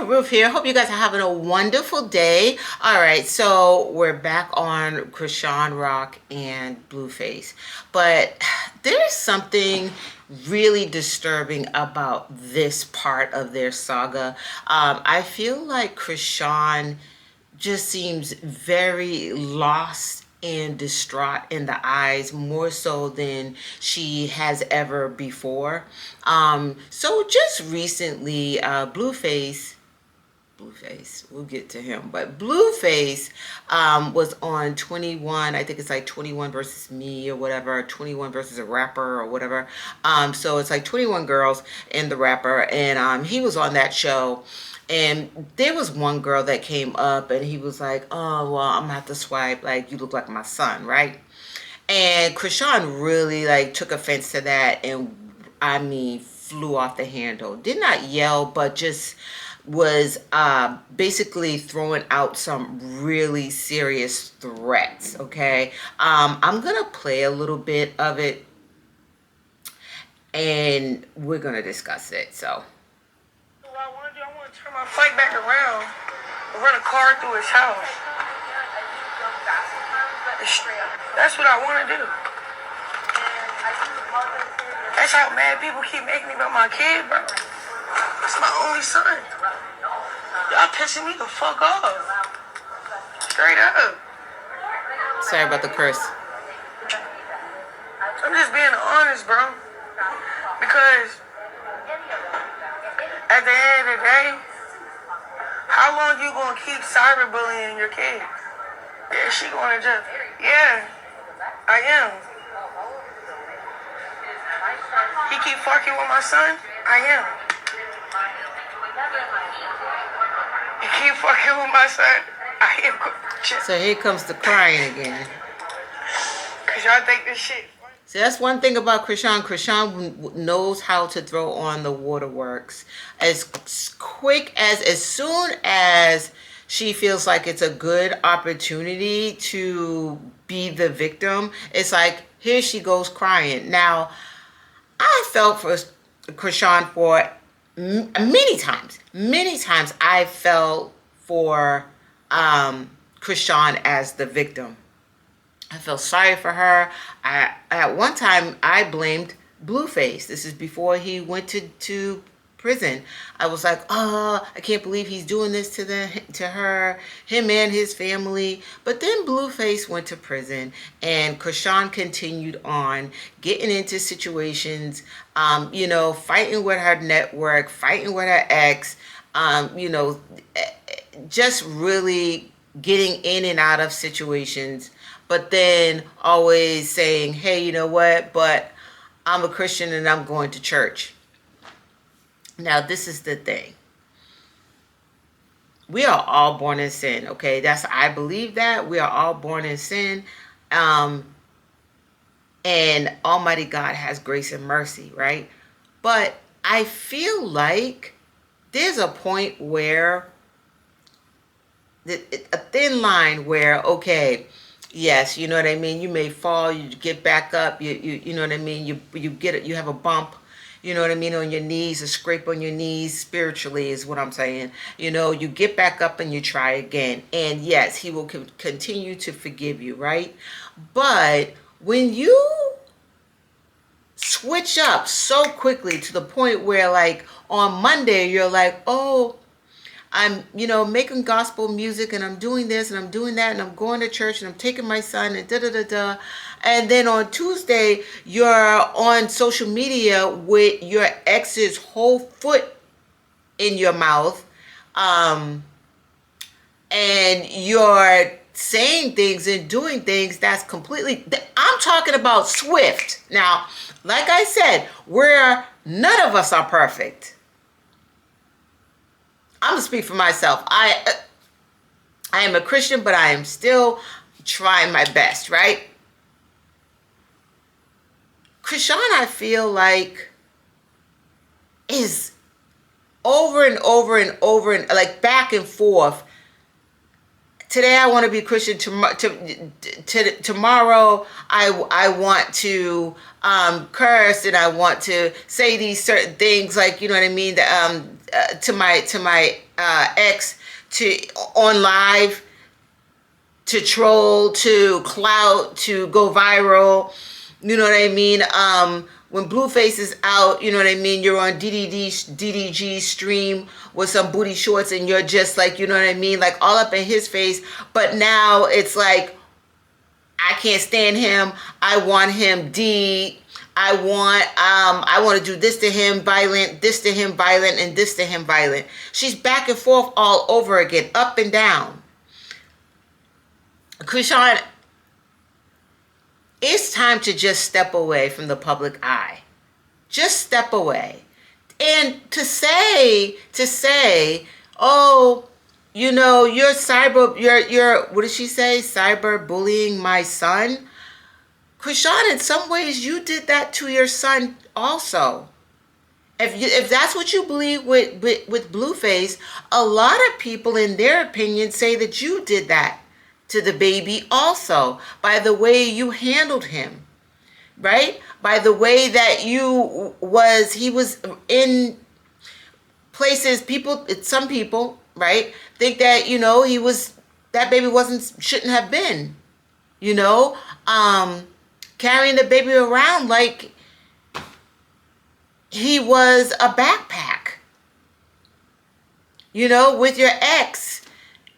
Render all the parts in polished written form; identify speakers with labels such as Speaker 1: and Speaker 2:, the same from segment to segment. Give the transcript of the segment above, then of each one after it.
Speaker 1: Ruth here. Hope you guys are having a wonderful day. All right, so we're back on Chrisean Rock and Blueface, but there's something really disturbing about this part of their saga. I feel like Chrisean just seems very lost and distraught in the eyes, more so than she has ever before. So just recently, Blueface, we'll get to him, but Blueface was on 21. I think it's like 21 versus me or whatever, 21 versus a rapper or whatever. So it's like 21 girls and the rapper, and he was on that show. And there was one girl that came up and he was like, oh, well, I'm gonna have to swipe, like, you look like my son, right? And Chrisean really like took offense to that, and I mean flew off the handle. Did not yell, but just was basically throwing out some really serious threats. Okay, I'm gonna play a little bit of it and we're gonna discuss it. So
Speaker 2: what I want to do, I want to turn my fight back around and run a car through his house. That's what I want to do. That's how mad people keep making me about my kid, bro. It's my only son. Y'all pissing me the fuck off. Straight up.
Speaker 1: sorry about the curse.
Speaker 2: I'm just being honest, bro. Because at the end of the day, how long you gonna keep cyberbullying your kid? Yeah, she going to jail. Yeah, I am. He keep fucking with my son? I am. He keep fucking with my son? I am.
Speaker 1: So here comes the crying again.
Speaker 2: Cause y'all think this shit.
Speaker 1: So that's one thing about Chrisean. Chrisean knows how to throw on the waterworks as quick as soon as she feels like it's a good opportunity to be the victim. It's like, here she goes crying. Now, I felt for Chrisean for many times. Many times I felt for Chrisean as the victim. I felt sorry for her. At one time, I blamed Blueface. This is before he went to prison. I was like, oh, I can't believe he's doing this to her, him and his family. But then Blueface went to prison, and Chrisean continued on getting into situations, fighting with her network, fighting with her ex, just really getting in and out of situations, but then always saying, hey, you know what, but I'm a Christian and I'm going to church. Now, this is the thing. We are all born in sin, okay? I believe that. We are all born in sin. And Almighty God has grace and mercy, right? But I feel like there's a point where, a thin line where, okay, yes, you know what I mean, you may fall, you get back up, you know what I mean, you get it, you have a bump, you know what I mean, on your knees, a scrape on your knees spiritually is what I'm saying. You get back up and you try again. And yes, he will continue to forgive you, right? But when you switch up so quickly to the point where, like, on Monday, you're like, oh, I'm, making gospel music and I'm doing this and I'm doing that and I'm going to church and I'm taking my son and da-da-da-da. And then on Tuesday, you're on social media with your ex's whole foot in your mouth. And you're saying things and doing things that's completely, I'm talking about swift. Now, like I said, none of us are perfect. I'm going to speak for myself. I am a Christian, but I am still trying my best, right? Chrisean, I feel like, is over and over and over and like back and forth. Today I want to be Christian. Tomorrow I want to curse and I want to say these certain things, like, you know what I mean, ex to on live to troll, to clout, to go viral. You know what I mean? When Blueface is out, you know what I mean? You're on DDG stream with some booty shorts and you're just like, you know what I mean? Like all up in his face. But now it's like, I can't stand him. I want him D. I want to do this to him violent, this to him violent, and this to him violent. She's back and forth all over again, up and down. Chrisean, it's time to just step away from the public eye. Just step away. And to say, oh, you know, you're what did she say? Cyber bullying my son? Chrisean, in some ways, you did that to your son also. If that's what you believe with Blueface, a lot of people, in their opinion, say that you did that to the baby also, by the way you handled him, right? By the way that he was in places, some people, right, think that, you know, that baby shouldn't have been, you know, carrying the baby around like he was a backpack, you know, with your ex.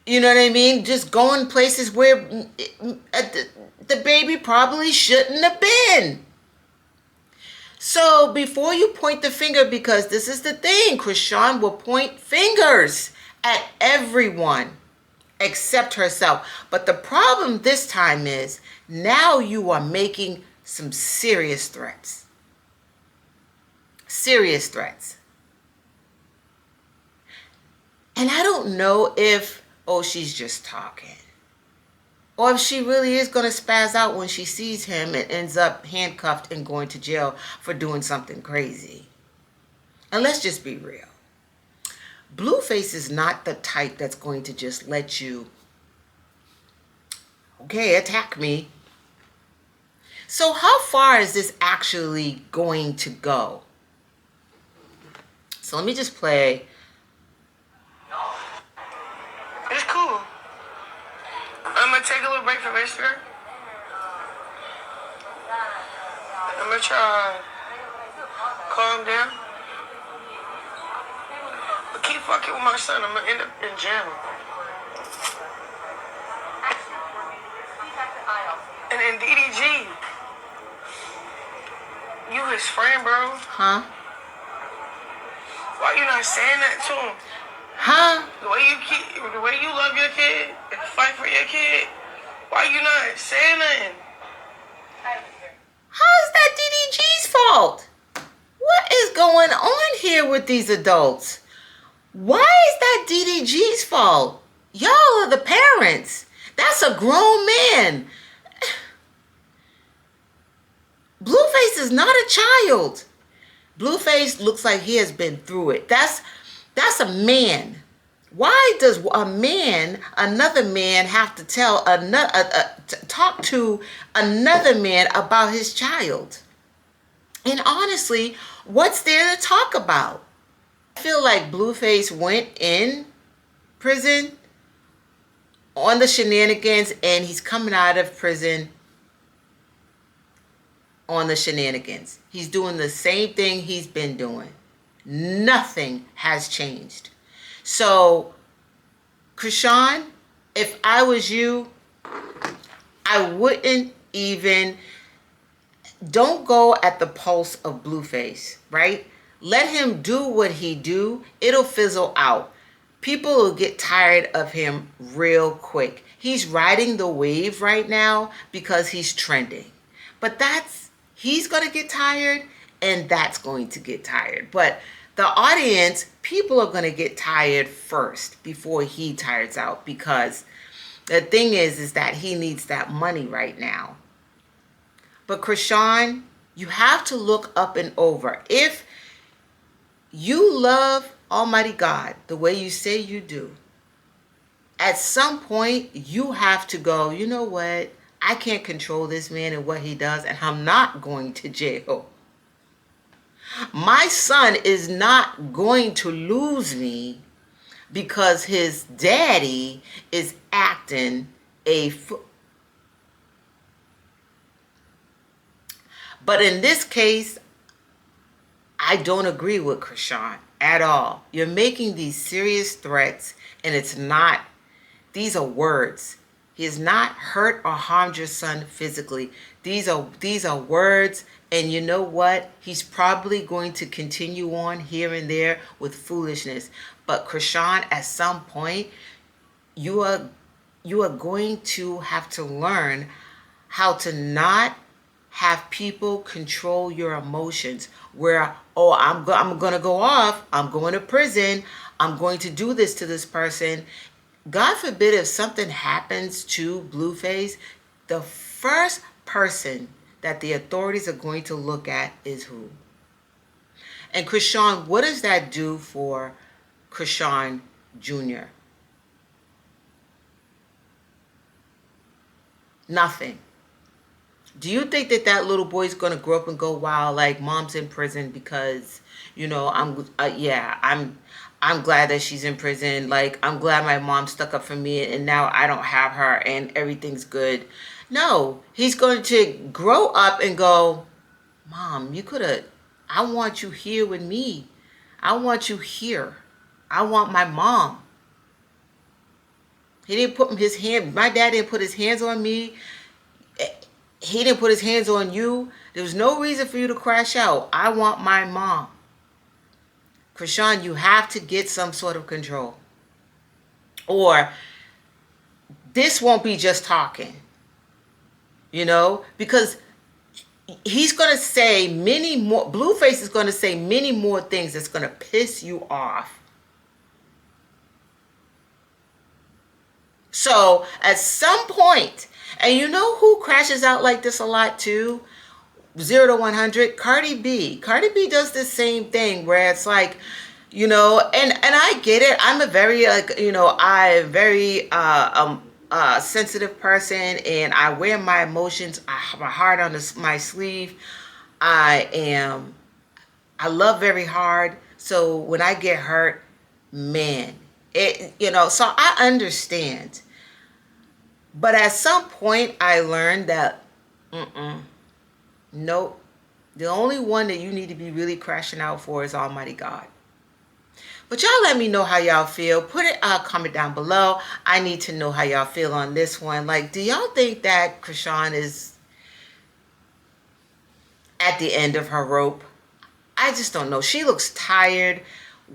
Speaker 1: You know what I mean? Just going places where the baby probably shouldn't have been. So before you point the finger, because this is the thing, Chrisean will point fingers at everyone except herself. But the problem this time is, now you are making some serious threats. Serious threats. And I don't know if, oh, she's just talking, or if she really is going to spaz out when she sees him and ends up handcuffed and going to jail for doing something crazy. And let's just be real. Blueface is not the type that's going to just let you, okay, attack me. So how far is this actually going to go? So let me just play.
Speaker 2: It's cool. I'm gonna take a little break from Instagram. I'm gonna try calm down. But keep fucking with my son. I'm gonna end up in jail. And then DDG, you his friend, bro.
Speaker 1: Huh?
Speaker 2: Why you not saying that to him?
Speaker 1: Huh?
Speaker 2: The way you love your kid and fight for your kid, why you not saying nothing?
Speaker 1: How is that DDG's fault? What is going on here with these adults? Why is that DDG's fault? Y'all are the parents. That's a grown man. Blueface is not a child. Blueface looks like he has been through it. That's a man. Why does another man have to talk to another man about his child? And honestly, what's there to talk about? I feel like Blueface went in prison on the shenanigans, and he's coming out of prison on the shenanigans. He's doing the same thing he's been doing. Nothing has changed. So, Chrisean, if I was you, I wouldn't even, don't go at the pulse of Blueface, right? Let him do what he do. It'll fizzle out. People will get tired of him real quick. He's riding the wave right now because he's trending. But he's going to get tired, and that's going to get tired. But the audience, people are going to get tired first before he tires out, because the thing is that he needs that money right now. But Chrisean, you have to look up and over. If you love Almighty God the way you say you do, at some point you have to go, you know what? I can't control this man and what he does, and I'm not going to jail. My son is not going to lose me because his daddy is acting but in this case, I don't agree with Chrisean at all. You're making these serious threats, and it's not, these are words. He has not hurt or harmed your son physically. These are words, and you know what? He's probably going to continue on here and there with foolishness. But Chrisean, at some point, you are going to have to learn how to not have people control your emotions, where, oh, I'm going to go off, I'm going to prison, I'm going to do this to this person. God forbid if something happens to Blueface, the first person that the authorities are going to look at is who? And Chrisean, what does that do for Chrisean Jr.? Nothing. Do you think that that little boy's gonna grow up and go, wow, like mom's in prison because, I'm glad that she's in prison. Like, I'm glad my mom stuck up for me and now I don't have her and everything's good. No, he's going to grow up and go, Mom, I want you here with me. I want you here. I want my mom. My dad didn't put his hands on me. He didn't put his hands on you. There was no reason for you to crash out. I want my mom. Chrisean, you have to get some sort of control. Or this won't be just talking. Because he's going to say many more, Blueface is going to say many more things that's going to piss you off. So at some point, and you know who crashes out like this a lot too? 0 to 100, Cardi B. Cardi B does the same thing where it's like, and I get it. I'm a very sensitive person, and I wear my emotions. I have my heart on my sleeve. I love very hard. So when I get hurt, man, so I understand. But at some point, I learned that, nope. The only one that you need to be really crashing out for is Almighty God. But y'all let me know how y'all feel. Put it, comment down below. I need to know how y'all feel on this one. Like, do y'all think that Chrisean is at the end of her rope? I just don't know. She looks tired,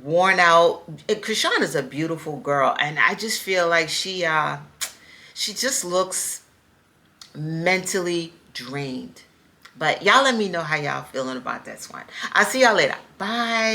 Speaker 1: worn out. Chrisean is a beautiful girl, and I just feel like she just looks mentally drained. But y'all let me know how y'all feeling about this one. I'll see y'all later. Bye.